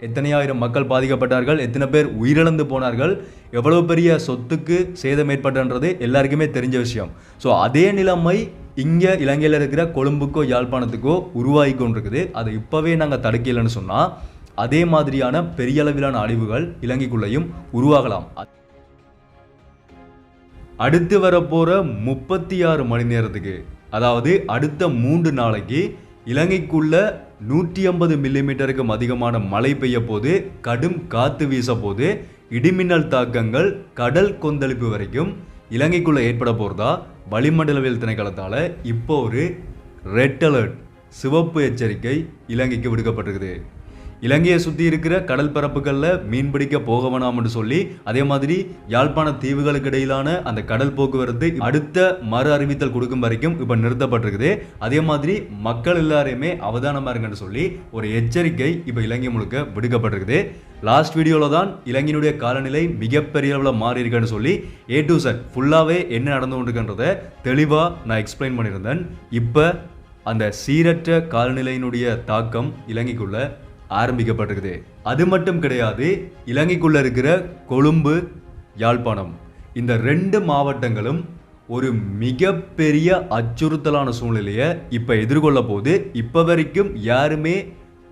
எத்தனையாயிரம் மக்கள் பாதிக்கப்பட்டார்கள், எத்தனை பேர் உயிரிழந்து போனார்கள், எவ்வளவு பெரிய சொத்துக்கு சேதம் ஏற்பட்டன்றது எல்லாருக்குமே தெரிஞ்ச விஷயம். ஸோ அதே நிலைமை இங்கே இலங்கையில் இருக்கிற கொழும்புக்கோ யாழ்ப்பாணத்துக்கோ உருவாகி கொண்டிருக்குது. அதை இப்போவே நாங்கள் தடுக்கலைன்னு சொன்னால் அதே மாதிரியான பெரிய அளவிலான அழிவுகள் இலங்கைக்குள்ளேயும் உருவாகலாம். அடுத்து வரப்போகிற 36 மணி நேரத்துக்கு, அதாவது அடுத்த 3 நாளைக்கு இலங்கைக்குள்ள 150 மில்லிமீட்டருக்கும் அதிகமான மழை பெய்ய போது, கடும் காற்று வீச போது, இடிமின்னல் தாக்கங்கள், கடல் கொந்தளிப்பு வரைக்கும் இலங்கைக்குள்ள ஏற்பட போகிறதா வளிமண்டலவியல் திணைக்களத்தால் இப்போ ஒரு ரெட் அலர்ட், சிவப்பு எச்சரிக்கை இலங்கைக்கு விடுக்கப்பட்டிருக்குது. இலங்கையை சுற்றி இருக்கிற கடல் பரப்புகளில் மீன்பிடிக்க போக வேணாம்னு சொல்லி, அதே மாதிரி யாழ்ப்பாண தீவுகளுக்கு இடையிலான அந்த கடல் போக்குவரத்து அடுத்த மறு அறிவித்தல் கொடுக்கும் வரைக்கும் இப்போ நிறுத்தப்பட்டிருக்குது. அதே மாதிரி மக்கள் எல்லாரையுமே அவதானமாக இருங்கன்னு சொல்லி ஒரு எச்சரிக்கை இப்போ இலங்கை முழுக்க விடுக்கப்பட்டிருக்குது. லாஸ்ட் வீடியோவில் தான் இலங்கையினுடைய காலநிலை மிகப்பெரிய அளவில் மாறி இருக்குன்னு சொல்லி A to Z ஃபுல்லாகவே என்ன நடந்து கொண்டிருக்கின்றதை தெளிவாக நான் எக்ஸ்பிளைன் பண்ணியிருந்தேன். இப்போ அந்த சீரற்ற காலநிலையினுடைய தாக்கம் இலங்கைக்குள்ள ஆரம்பிக்கப்பட்டிருக்குது. அது மட்டும் கிடையாது, இலங்கைக்குள்ள இருக்கிற கொழும்பு, யாழ்ப்பாணம் இந்த 2 மாவட்டங்களும் ஒரு மிகப்பெரிய அச்சுறுத்தலான சூழ்நிலையை இப்போ எதிர்கொள்ள போது. இப்போ வரைக்கும் யாருமே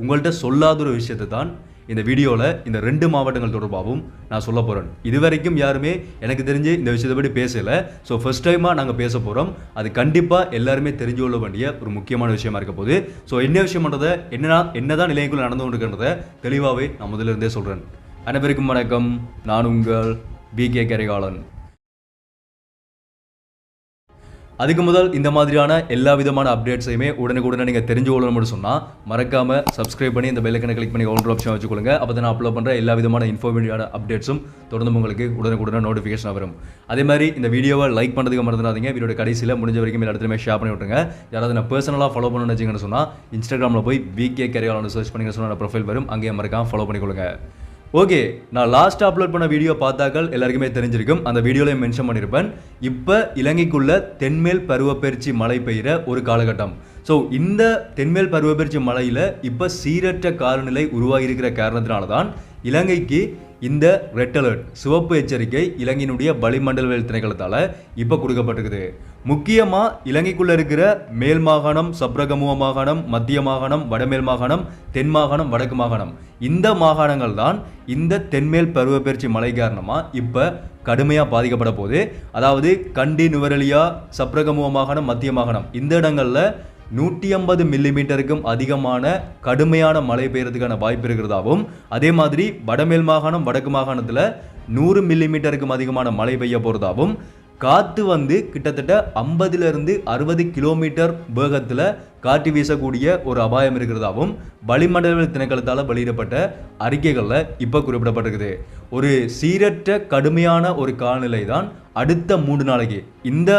உங்கள்கிட்ட சொல்லாத ஒரு விஷயத்தை தான் இந்த வீடியோவில் இந்த 2 மாவட்டங்கள் தொடர்பாகவும் நான் சொல்ல போகிறேன். இது வரைக்கும் யாருமே எனக்கு தெரிஞ்சு இந்த விஷயத்தை பற்றி பேசலை. ஸோ ஃபர்ஸ்ட் டைமாக நாங்கள் பேச போகிறோம். அது கண்டிப்பாக எல்லாருமே தெரிஞ்சு கொள்ள வேண்டிய ஒரு முக்கியமான விஷயமா இருக்க போகுது. ஸோ என்ன விஷயம்ன்றதை என்னதான் நிலையக்குள்ள நடந்து கொண்டிருக்கின்றதை தெளிவாகவே நான் முதல்ல இருந்தே சொல்கிறேன். அனைவருக்கும் வணக்கம். நான் உங்கள் BK கரிகாலன். அதுக்கு முதல் இந்த மாதிரியான எல்லா விதமான அப்டேட்ஸையுமே உடனுக்குடனே நீங்கள் தெரிஞ்சு கொள்ளணும்னு சொன்னால் மறக்காமல் சப்ஸ்கிரைப் பண்ணி இந்த பெல் ஐக்கனை கிளிக் பண்ணி ஆல் ஆப்ஷன் வச்சுக்கொள்ளுங்க. அப்போ தான் நான் அப்லோட் பண்ணுற எல்லா விதமான இன்ஃபர்மேட்டிவான அப்டேட்ஸும் தொடர்ந்து உங்களுக்கு உடனுக்குடனே நோட்டிஃபிகேஷன் வரும். அதே மாதிரி இந்த வீடியோவை லைக் பண்ணுறதுக்கு மறந்துடாதீங்க. வீடியோட கடைசியில் முடிஞ்ச வரைக்கும் எல்லா இடத்துலையுமே ஷேர் பண்ணி விட்டுருங்க. யாராவது நான் பர்சனலாக ஃபாலோ பண்ணணும்னு வச்சிங்கன்னு சொன்னால் இன்ஸ்டாகிராமில் போய் BK கரிகாலன் சர்ச் பண்ணிங்கன்னு சொன்னால் ப்ரொஃபைல் வரும். அங்கேயே மறக்காமல் ஃபாலோ பண்ணிக்கொள்ளுங்க. ஓகே, நான் லாஸ்ட் அப்லோட் பண்ண வீடியோ பார்த்தாக்கள் எல்லாருக்குமே தெரிஞ்சிருக்கும். அந்த வீடியோவில் மென்ஷன் பண்ணியிருப்பேன். இப்போ இலங்கைக்குள்ள தென்மேல் பருவப்பெயர்ச்சி மழை பெய்கிற ஒரு காலகட்டம். ஸோ இந்த தென்மேல் பருவப்பெயர்ச்சி மழையில் இப்போ சீரற்ற காலநிலை உருவாகி இருக்கிற காரணத்தினால தான் இலங்கைக்கு இந்த ரெட் அலர்ட், சிவப்பு எச்சரிக்கை இலங்கையினுடைய வளிமண்டலவியல் திணைக்களத்தால் இப்போ கொடுக்கப்பட்டிருக்குது. முக்கியமாக இலங்கைக்குள்ளே இருக்கிற மேல் மாகாணம், சப்ரகமுவ மாகாணம், மத்திய மாகாணம், வடமேல் மாகாணம், தென் மாகாணம், வடக்கு மாகாணம் இந்த மாகாணங்கள் தான் இந்த தென்மேல் பருவப்பெயர்ச்சி மழை காரணமாக இப்போ கடுமையாக பாதிக்கப்பட போகுது. அதாவது கண்டி, நுவரெலியா, சப்ரகமுவ மாகாணம், மத்திய மாகாணம் இந்த இடங்களில் 150 மில்லிமீட்டருக்கும் அதிகமான கடுமையான மழை பெய்யறதுக்கான வாய்ப்பு இருக்கிறதாகவும், அதே மாதிரி வடமேல் மாகாணம், வடக்கு மாகாணத்தில் 100 மில்லிமீட்டருக்கும் அதிகமான மழை பெய்ய போகிறதாகவும், காற்று கிட்டத்தட்ட 50 to 60 கிலோமீட்டர் வேகத்தில் காற்று வீசக்கூடிய ஒரு அபாயம் இருக்கிறதாகவும் வளிமண்டல திணைக்களத்தால் வெளியிடப்பட்ட அறிக்கைகளில் இப்போ குறிப்பிடப்பட்டிருக்குது. ஒரு சீரற்ற கடுமையான ஒரு காலநிலை தான் அடுத்த 3 நாளைக்கு. இந்த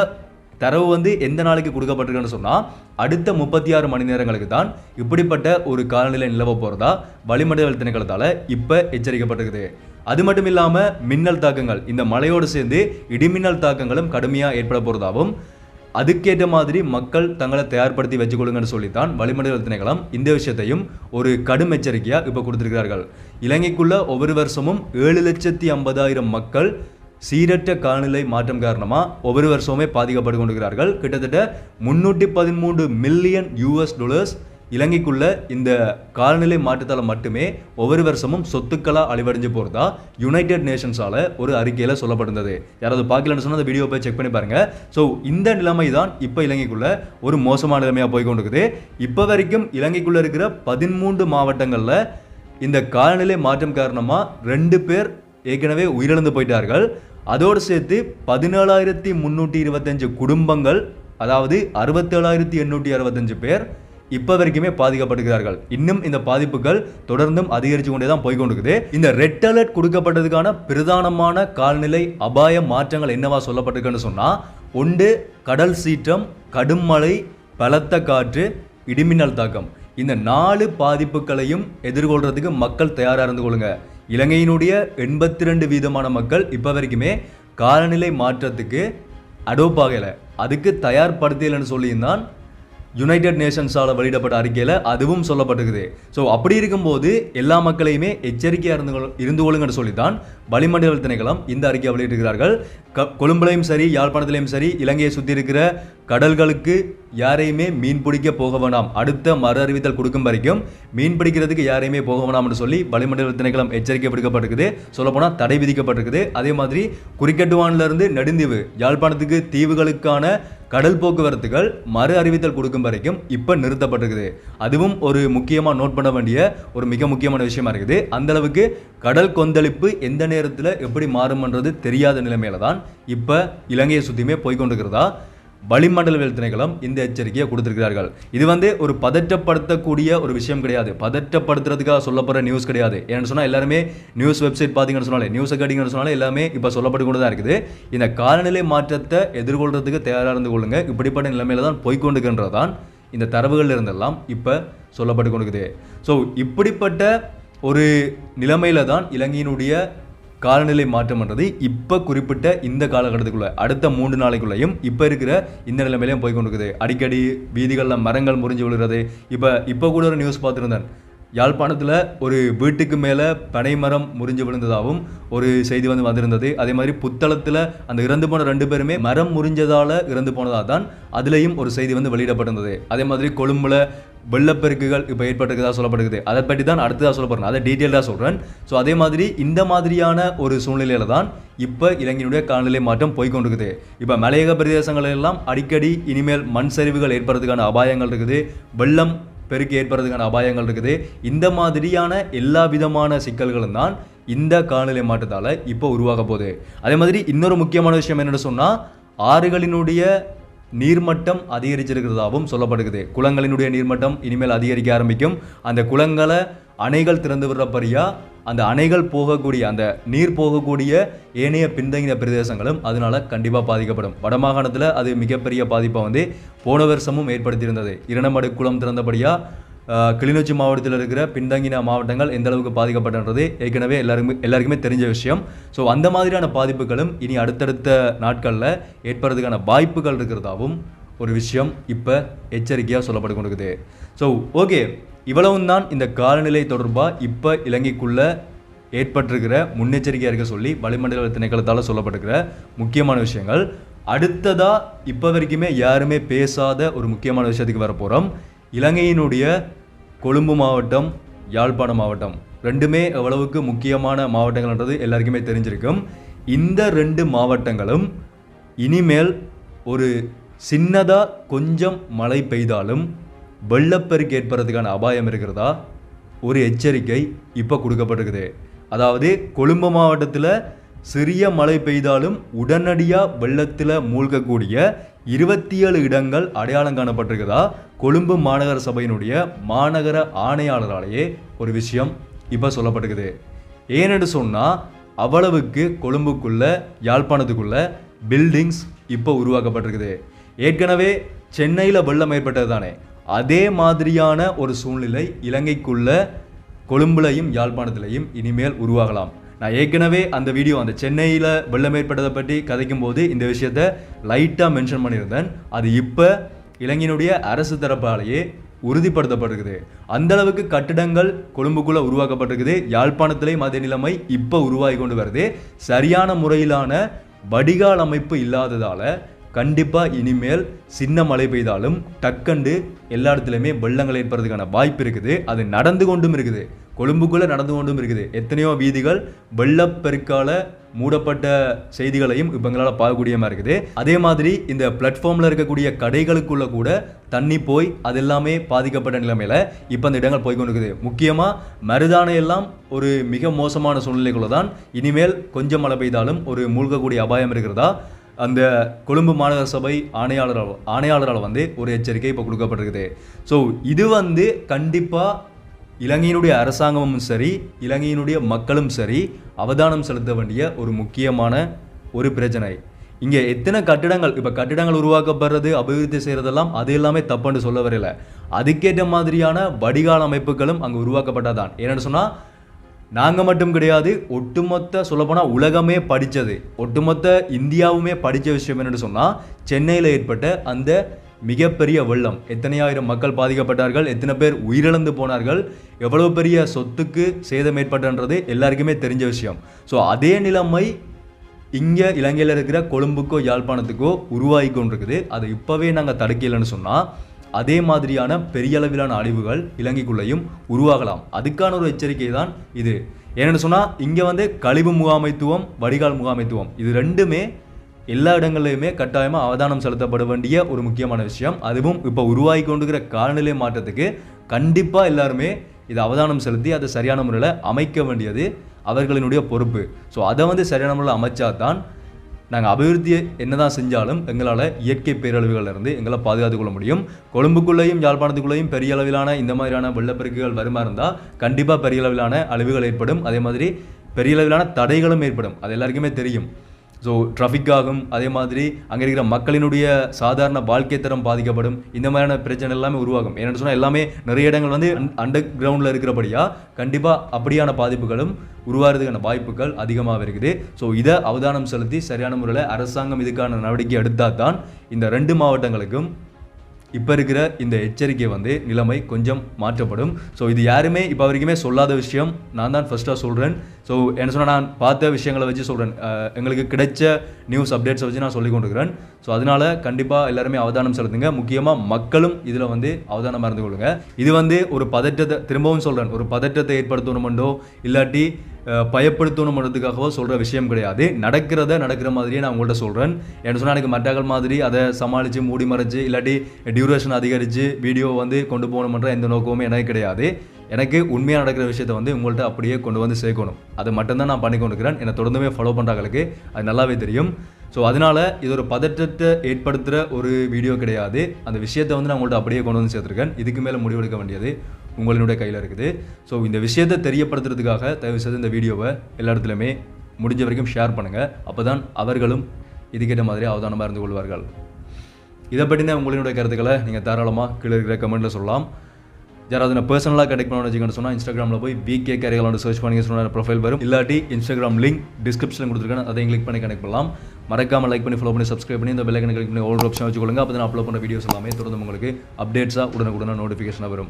தரவு எந்த நாளைக்கு கொடுக்கப்பட்டிருக்குன்னு சொன்னால் அடுத்த 36 மணி நேரங்களுக்கு தான் இப்படிப்பட்ட ஒரு காலநிலை நிலவ போகிறதா வளிமண்டல திணைக்களத்தால் இப்போ எச்சரிக்கப்பட்டிருக்குது. அது மட்டும் இல்லாமல் மின்னல் தாக்கங்கள், இந்த மழையோடு சேர்ந்து இடிமின்னல் தாக்கங்களும் கடுமையாக ஏற்பட போகிறதாகவும், அதுக்கேற்ற மாதிரி மக்கள் தங்களை தயார்படுத்தி வச்சுக்கொள்ளுங்கன்னு சொல்லித்தான் வளிமண்டல திணைக்களம் இந்த விஷயத்தையும் ஒரு கடும் எச்சரிக்கையாக இப்போ கொடுத்திருக்கிறார்கள். இலங்கைக்குள்ள ஒவ்வொரு வருஷமும் 7,50,000 மக்கள் சீரற்ற காலநிலை மாற்றம் காரணமாக ஒவ்வொரு வருஷமே பாதிக்கப்பட்டு கொண்டிருக்கிறார்கள். கிட்டத்தட்ட $313 மில்லியன் இலங்கைக்குள்ள இந்த காலநிலை மாற்றத்தால் மட்டுமே ஒவ்வொரு வருஷமும் சொத்துக்களாக அழிவடைஞ்சு போகிறதா யுனைடெட் நேஷன்ஸால் ஒரு அறிக்கையில் சொல்லப்பட்டிருந்தது. யாராவது பார்க்கலன்னு சொன்னால் அந்த வீடியோ போய் செக் பண்ணி பாருங்க. ஸோ இந்த நிலைமை தான் இப்போ இலங்கைக்குள்ள ஒரு மோசமான நிலைமையாக போய் கொண்டிருக்குது. இப்போ வரைக்கும் இலங்கைக்குள்ள இருக்கிற 13 மாவட்டங்களில் இந்த காலநிலை மாற்றம் காரணமாக 2 பேர் ஏற்கனவே உயிரிழந்து போயிட்டார்கள். அதோடு சேர்த்து 17,325 குடும்பங்கள், அதாவது 67,865 பேர் இப்போ வரைக்குமே பாதிக்கப்பட்டிருக்கிறார்கள். இன்னும் இந்த பாதிப்புகள் தொடர்ந்தும் அதிகரித்து கொண்டே தான் போய்கொண்டிருக்குது. இந்த ரெட் அலர்ட் கொடுக்கப்பட்டதுக்கான பிரதானமான காலநிலை அபாய மாற்றங்கள் என்னவா சொல்லப்பட்டிருக்குன்னு சொன்னால், ஒன்று கடல் சீற்றம், கடும் மழை, பலத்த காற்று, இடிமின்னல் தாக்கம். இந்த 4 பாதிப்புகளையும் எதிர்கொள்றதுக்கு மக்கள் தயாராக இருந்து கொள்ளுங்க. இலங்கையினுடைய 82% மக்கள் இப்போ வரைக்குமே காலநிலை மாற்றத்துக்கு அடோப் ஆகலை, அதுக்கு தயார்படுத்தலைன்னு சொல்லியிருந்தான் யுனைடெட் நேஷன்ஸால் வெளியிடப்பட்ட அறிக்கையில் அதுவும் சொல்லப்பட்டிருக்குது. ஸோ அப்படி இருக்கும்போது எல்லா மக்களையுமே எச்சரிக்கையாக இருந்து கொள்ளுங்கன்னு சொல்லித்தான் வளிமண்டல திணைக்களம் இந்த அறிக்கையை வெளியிட்டிருக்கிறார்கள். கொழும்புலையும் சரி யாழ்ப்பாணத்திலையும் சரி இலங்கையை சுற்றி இருக்கிற கடல்களுக்கு யாரையுமே மீன் பிடிக்க போக வேண்டாம், அடுத்த மறு அறிவித்தல் கொடுக்கும் வரைக்கும் மீன் பிடிக்கிறதுக்கு யாரையுமே போக வேண்டாம்னு சொல்லி வளிமண்டல திணைக்களம் எச்சரிக்கை விடுக்கப்பட்டிருக்குது. சொல்லப்போனால் தடை விதிக்கப்பட்டிருக்குது. அதே மாதிரி குறிக்கட்டுவானிலிருந்து நெடுந்தீவு யாழ்ப்பாணத்துக்கு தீவுகளுக்கான கடல் போக்குவரத்துகள் மறு அறிவித்தல் கொடுக்கும் வரைக்கும் இப்போ நிறுத்தப்பட்டிருக்குது. அதுவும் ஒரு முக்கியமாக நோட் பண்ண வேண்டிய ஒரு மிக முக்கியமான விஷயமா இருக்குது. அந்த அளவுக்கு கடல் கொந்தளிப்பு எந்த நேரத்தில் எப்படி மாறும்ன்றது தெரியாத நிலைமையில தான் இப்போ இலங்கையை சுற்றியுமே போய்கொண்டிருக்கிறதா வளிமண்டலவியல் திணைக்களம் இந்த எச்சரிக்கையை கொடுத்திருக்கிறார்கள். இது ஒரு பதற்றப்படுத்தக்கூடிய ஒரு விஷயம் கிடையாது, பதற்றப்படுத்துறதுக்காக சொல்லப்படுற நியூஸ் கிடையாது. ஏன்னு சொன்னால் எல்லாருமே நியூஸ் வெப்சைட் பார்த்தீங்கன்னு சொன்னாலே, நியூஸை கேட்டிங்கன்னு சொன்னாலே எல்லாமே இப்போ சொல்லப்பட்டு கொண்டு தான் இருக்குது. இந்த காலநிலை மாற்றத்தை எதிர்கொள்றதுக்கு தயாராக இருந்து கொள்ளுங்க, இப்படிப்பட்ட நிலைமையில தான் போய்கொண்டுகின்றதான் இந்த தரவுகள் இருந்தெல்லாம் இப்போ சொல்லப்பட்டு கொண்டிருக்குது. ஸோ இப்படிப்பட்ட ஒரு நிலைமையில தான் இலங்கையினுடைய காலநிலை மாற்றம்ன்றது இப்போ குறிப்பிட்ட இந்த காலகட்டத்துக்குள்ள அடுத்த 3 நாளைக்குள்ளையும் இப்போ இருக்கிற இந்த நிலைமையிலையும் போய்கொண்டிருக்குது. அடிக்கடி வீதிகளில் மரங்கள் முறிஞ்சு விழுகிறது. இப்போ கூட ஒரு நியூஸ் பார்த்துருந்தேன், யாழ்ப்பாணத்தில் ஒரு வீட்டுக்கு மேலே பனை மரம் முறிஞ்சு விழுந்ததாகவும் ஒரு செய்தி வந்திருந்தது. அதே மாதிரி புத்தளத்தில் அந்த இறந்து போன 2 பேருமே மரம் முறிஞ்சதால் இறந்து போனதாக தான் அதுலேயும் ஒரு செய்தி வெளியிடப்பட்டிருந்தது. அதே மாதிரி கொழும்புல வெள்ளப்பெருக்குகள் இப்போ ஏற்பட்டிருக்கதா சொல்லப்படுகிறது. அதை பற்றி தான் அடுத்ததாக சொல்ல போகிறேன், அதை டீட்டெயிலாக சொல்கிறேன். ஸோ அதே மாதிரி இந்த மாதிரியான ஒரு சூழ்நிலையில் தான் இப்போ இலங்கையினுடைய காலநிலை மாற்றம் போய்கொண்டிருக்குது. இப்போ மலையக பிரதேசங்கள் எல்லாம் அடிக்கடி இனிமேல் மண் சரிவுகள் ஏற்படுறதுக்கான அபாயங்கள் இருக்குது, வெள்ளம் பெருக்கி ஏற்படுறதுக்கான அபாயங்கள் இருக்குது. இந்த மாதிரியான எல்லா விதமான சிக்கல்களும் தான் இந்த காலநிலை மாற்றத்தால் இப்போ உருவாக போகுது. அதே மாதிரி இன்னொரு முக்கியமான விஷயம் என்னென்னு சொன்னால், ஆறுகளினுடைய நீர்மட்டம் அதிகரிச்சிருக்கிறதாகவும் சொல்லப்படுகிறது. குளங்களினுடைய நீர்மட்டம் இனிமேல் அதிகரிக்க ஆரம்பிக்கும். அந்த குளங்களை அணைகள் திறந்து விடுறப்படியா அந்த அணைகள் போகக்கூடிய அந்த நீர் போகக்கூடிய ஏனைய பின்தங்கிய பிரதேசங்களும் அதனால கண்டிப்பாக பாதிக்கப்படும். வடமாகாணத்தில் அது மிகப்பெரிய பாதிப்பை போன வருஷமும் ஏற்படுத்தியிருந்தது. இரண்டமடு குளம் திறந்தபடியா கிளிநொச்சி மாவட்டத்தில் இருக்கிற பின்தங்கின மாவட்டங்கள் எந்த அளவுக்கு பாதிக்கப்பட்டது ஏற்கனவே எல்லாருக்குமே தெரிஞ்ச விஷயம். ஸோ அந்த மாதிரியான பாதிப்புகளும் இனி அடுத்தடுத்த நாட்களில் ஏற்படுறதுக்கான வாய்ப்புகள் இருக்கிறதாவும் ஒரு விஷயம் இப்போ எச்சரிக்கையாக சொல்லப்பட்டு கொண்டிருக்குது. ஸோ ஓகே, இவ்வளவும் தான் இந்த காலநிலை தொடர்பாக இப்போ இலங்கைக்குள்ளே ஏற்பட்டிருக்கிற முன்னெச்சரிக்கையாக இருக்க சொல்லி வளிமண்டல திணைக்களத்தால் சொல்லப்பட்டிருக்கிற முக்கியமான விஷயங்கள். அடுத்ததாக இப்போ வரைக்குமே யாருமே பேசாத ஒரு முக்கியமான விஷயத்துக்கு வர போகிறோம். இலங்கையினுடைய கொழும்பு மாவட்டம், யாழ்ப்பாணம் மாவட்டம் ரெண்டுமே எவ்வளவுக்கு முக்கியமான மாவட்டங்கள்ன்றது எல்லாருக்குமே தெரிஞ்சிருக்கும். இந்த 2 மாவட்டங்களும் இனிமேல் ஒரு சின்னதாக கொஞ்சம் மழை பெய்தாலும் வெள்ளப்பெருக்கு ஏற்படுறதுக்கான அபாயம் இருக்கிறதா ஒரு எச்சரிக்கை இப்போ கொடுக்கப்பட்டிருக்குது. அதாவது கொழும்பு மாவட்டத்தில் சிறிய மழை பெய்தாலும் உடனடியாக வெள்ளத்தில் மூழ்கக்கூடிய 27 இடங்கள் அடையாளம் காணப்பட்டிருக்குதா கொழும்பு மாநகர சபையினுடைய மாநகர ஆணையாளராலேயே ஒரு விஷயம் இப்போ சொல்லப்பட்டிருக்குது. ஏனென்று சொன்னால் அவ்வளவுக்கு கொழும்புக்குள்ள யாழ்ப்பாணத்துக்குள்ள பில்டிங்ஸ் இப்போ உருவாக்கப்பட்டிருக்குது. ஏற்கனவே சென்னையில் வெள்ளம் ஏற்பட்டது தானே, அதே மாதிரியான ஒரு சூழ்நிலை இலங்கைக்குள்ள கொழும்புலையும் யாழ்ப்பாணத்திலையும் இனிமேல் உருவாகலாம். நான் ஏற்கனவே அந்த வீடியோ அந்த சென்னையில் வெள்ளம் ஏற்பட்டதை பற்றி கதைக்கும் போது இந்த விஷயத்தை லைட்டாக மென்ஷன் பண்ணியிருந்தேன். அது இப்போ இலங்கையினுடைய அரசு தரப்பாலேயே உறுதிப்படுத்தப்பட்டிருக்குது. அந்த அளவுக்கு கட்டிடங்கள் கொழும்புக்குள்ளே உருவாக்கப்பட்டிருக்குது. யாழ்ப்பாணத்திலேயும் அதே நிலைமை இப்போ உருவாகி கொண்டு வருது. சரியான முறையிலான வடிகால் அமைப்பு இல்லாததால் கண்டிப்பாக இனிமேல் சின்ன மழை பெய்தாலும் டக்கண்டு எல்லா இடத்துலையுமே வெள்ளங்கள் ஏற்படுறதுக்கான வாய்ப்பு இருக்குது. அது நடந்து கொண்டும் இருக்குது, கொழும்புக்குள்ளே நடந்து கொண்டும் இருக்குது. எத்தனையோ வீதிகள் வெள்ளப்பெருக்கால மூடப்பட்ட செய்திகளையும் இப்போ எங்களால் பார்க்கக்கூடிய மாதிரி இருக்குது. அதே மாதிரி இந்த பிளாட்ஃபார்மில் இருக்கக்கூடிய கடைகளுக்குள்ள கூட தண்ணி போய் அது எல்லாமே பாதிக்கப்பட்ட நிலைமையில் இப்போ அந்த இடங்கள் போய்கொண்டிருக்குது. முக்கியமாக மருதானை எல்லாம் ஒரு மிக மோசமான சூழ்நிலைக்குள்ள தான் இனிமேல் கொஞ்சம் மழை பெய்தாலும் ஒரு மூழ்கக்கூடிய அபாயம் இருக்கிறதா அந்த கொழும்பு மாநகர சபை ஆணையாளரால் ஒரு எச்சரிக்கை இப்போ கொடுக்கப்பட்டிருக்குது. ஸோ இது கண்டிப்பாக இலங்கையினுடைய அரசாங்கமும் சரி இலங்கையினுடைய மக்களும் சரி அவதானம் செலுத்த வேண்டிய ஒரு முக்கியமான ஒரு பிரச்சனை. இங்கே எத்தனை கட்டிடங்கள் உருவாக்கப்படுறது அபிவிருத்தி செய்கிறதெல்லாம் அது எல்லாமே தப்புன்னு சொல்ல வரையில, அதுக்கேற்ற மாதிரியான வடிகால் அமைப்புகளும் அங்கே உருவாக்கப்பட்டதான். ஏன்னு சொன்னால் நாங்கள் மட்டும் கிடையாது, ஒட்டுமொத்த சொல்லப்போனால் உலகமே படித்தது, ஒட்டுமொத்த இந்தியாவுமே படித்த விஷயம் என்னென்னு சொன்னால் சென்னையில் ஏற்பட்ட அந்த மிகப்பெரிய வெள்ளம், எத்தனை ஆயிரம் மக்கள் பாதிக்கப்பட்டார்கள், எத்தனை பேர் உயிரிழந்து போனார்கள், எவ்வளோ பெரிய சொத்துக்கு சேதம் ஏற்பட்டன்றது எல்லாருக்குமே தெரிஞ்ச விஷயம். ஸோ அதே நிலைமை இங்கே இலங்கையில் இருக்கிற கொழும்புக்கோ யாழ்ப்பாணத்துக்கோ உருவாகி கொண்டிருக்குது. அதை இப்போவே நாங்கள் தடுக்கலைன்னு சொன்னால் அதே மாதிரியான பெரிய அளவிலான அழிவுகள் இலங்கைக்குள்ளேயும் உருவாகலாம். அதுக்கான ஒரு எச்சரிக்கை தான் இது. ஏன்னு சொன்னால் இங்கே வந்து கழிவு முகாமைத்துவம், வடிகால் முகாமைத்துவம், இது ரெண்டுமே எல்லா இடங்கள்லையுமே கட்டாயமாக அவதானம் செலுத்தப்பட வேண்டிய ஒரு முக்கியமான விஷயம். அதுவும் இப்போ உருவாகி கொண்டிருக்கிற காலநிலை மாற்றத்துக்கு கண்டிப்பாக எல்லாருமே இதை அவதானம் செலுத்தி அதை சரியான முறையில் அமைக்க வேண்டியது அவர்களினுடைய பொறுப்பு. ஸோ அதை வந்து சரியான முறையில் அமைச்சா தான் நாங்கள் அபிவிருத்தியை என்னதான் செஞ்சாலும் எங்களால் இயற்கை பேரழிவுகளிலிருந்து எங்களை பாதுகாத்துக் கொள்ள முடியும். கொழும்புக்குள்ளேயும் யாழ்ப்பாணத்துக்குள்ளேயும் பெரிய அளவிலான இந்த மாதிரியான வெள்ளப்பெருக்குகள் வருமா இருந்தால் கண்டிப்பாக பெரிய அளவிலான அழிவுகள் ஏற்படும். அதே மாதிரி பெரிய அளவிலான தடைகளும் ஏற்படும். அது எல்லாருக்குமே தெரியும். ஸோ ட்ராஃபிக் ஆகும். அதே மாதிரி அங்கே இருக்கிற மக்களினுடைய சாதாரண வாழ்க்கை தரம் பாதிக்கப்படும். இந்த மாதிரியான பிரச்சனை எல்லாமே உருவாகும். ஏன்னு சொன்னால் எல்லாமே நிறைய இடங்கள் வந்து அண்டர் கிரவுண்டில் இருக்கிறபடியாக கண்டிப்பாக அப்படியான பாதிப்புகளும் உருவாகிறதுக்கான வாய்ப்புகள் அதிகமாக இருக்குது. ஸோ இதை அவதானம் செலுத்தி சரியான முறையில் அரசாங்கம் இதுக்கான நடவடிக்கை எடுத்தால் தான் இந்த 2 மாவட்டங்களுக்கும் இப்போ இருக்கிற இந்த எச்சரிக்கை வந்து நிலைமை கொஞ்சம் மாற்றப்படும். ஸோ இது யாருமே இப்போ வரைக்குமே சொல்லாத விஷயம், நான் தான் ஃபர்ஸ்ட்டாக சொல்கிறேன். ஸோ என்ன சொன்னால் நான் பார்த்த விஷயங்களை வச்சு சொல்கிறேன், எங்களுக்கு கிடைச்ச நியூஸ் அப்டேட்ஸை வச்சு நான் சொல்லி கொண்டிருக்கிறேன். ஸோ அதனால் கண்டிப்பாக எல்லாருமே அவதானம் செலுத்துங்க. முக்கியமாக மக்களும் இதில் வந்து அவதானமாக இருந்து கொள்ளுங்க. இது வந்து ஒரு பதற்றத்தை, திரும்பவும் சொல்கிறேன், ஒரு பதற்றத்தை ஏற்படுத்தணுமெண்டோ இல்லாட்டி பயப்படுத்தணுன்றதுக்காகவோ சொல்கிற விஷயம் கிடையாது. நடக்கிற மாதிரியே நான் உங்கள்கிட்ட சொல்கிறேன். என்ன சொன்னால் எனக்கு மற்றகள் மாதிரி அதை சமாளித்து மூடி மறைச்சு இல்லாட்டி டியூரேஷன் அதிகரித்து வீடியோ வந்து கொண்டு போகணுன்ற எந்த நோக்கமுமே எனக்கு கிடையாது. எனக்கு உண்மையாக நடக்கிற விஷயத்தை வந்து உங்கள்கிட்ட அப்படியே கொண்டு வந்து சேர்க்கணும். அதை மட்டும்தான் நான் பண்ணி கொண்டிருக்கிறேன். என்னை தொடர்ந்துமே ஃபாலோ பண்ணுறாங்களுக்கு அது நல்லாவே தெரியும். ஸோ அதனால் இது ஒரு பதற்றத்தை ஏற்படுத்துகிற ஒரு வீடியோ கிடையாது. அந்த விஷயத்தை வந்து நான் உங்கள்கிட்ட அப்படியே கொண்டு வந்து சேர்த்துருக்கேன். இதுக்கு மேலே முடிவெடுக்க வேண்டியது உங்களுடைய கையில் இருக்குது. ஸோ இந்த விஷயத்தை தெரியப்படுத்துறதுக்காக தயவு செய்து இந்த வீடியோவை எல்லா இடத்துலையுமே முடிஞ்ச வரைக்கும் ஷேர் பண்ணுங்கள். அப்போ தான் அவர்களும் இதுக்கேற்ற மாதிரி அவதானமாக இருந்து கொள்வார்கள். இதை பற்றின உங்களுடைய கருத்துக்களை நீங்கள் தாராளமாக கீழே இருக்கிற கமெண்ட்டில் சொல்லலாம். யாராவது நான் பர்சனலாக கனெக்ட் பண்ணணும்னு வச்சுக்கணும்னு சொன்னால் இன்ஸ்டாகிராமில் போய் விகே கரைகளான சர்ச் பண்ணி சொன்ன ப்ரொஃபைல் வரும். இல்லாட்டி இன்ஸ்டாகிராம் லிங்க் டிஸ்கிரிப்ஷனில் கொடுத்துருக்கேன், அதையும் கிளிக் பண்ணி கனெக்ட் பண்ணலாம். மறக்காமல் லைக் பண்ணி ஃபாலோ பண்ணி சப்ஸ்கிரைப் பண்ணி இந்த பெல் ஐகானை கிளிக் பண்ணி ஆல் ஆப்ஷன் வச்சுக்கொள்ளுங்க. அப்போ தான் அப்லோட் பண்ண வீடியோஸ் எல்லாமே தொடர்ந்து உங்களுக்கு அப்டேட்ஸாக உடனுக்குடனே நோட்டிஃபிகேஷனாக வரும்.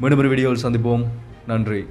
மீண்டும் ஒரு வீடியோவில் சந்திப்போம். நன்றி.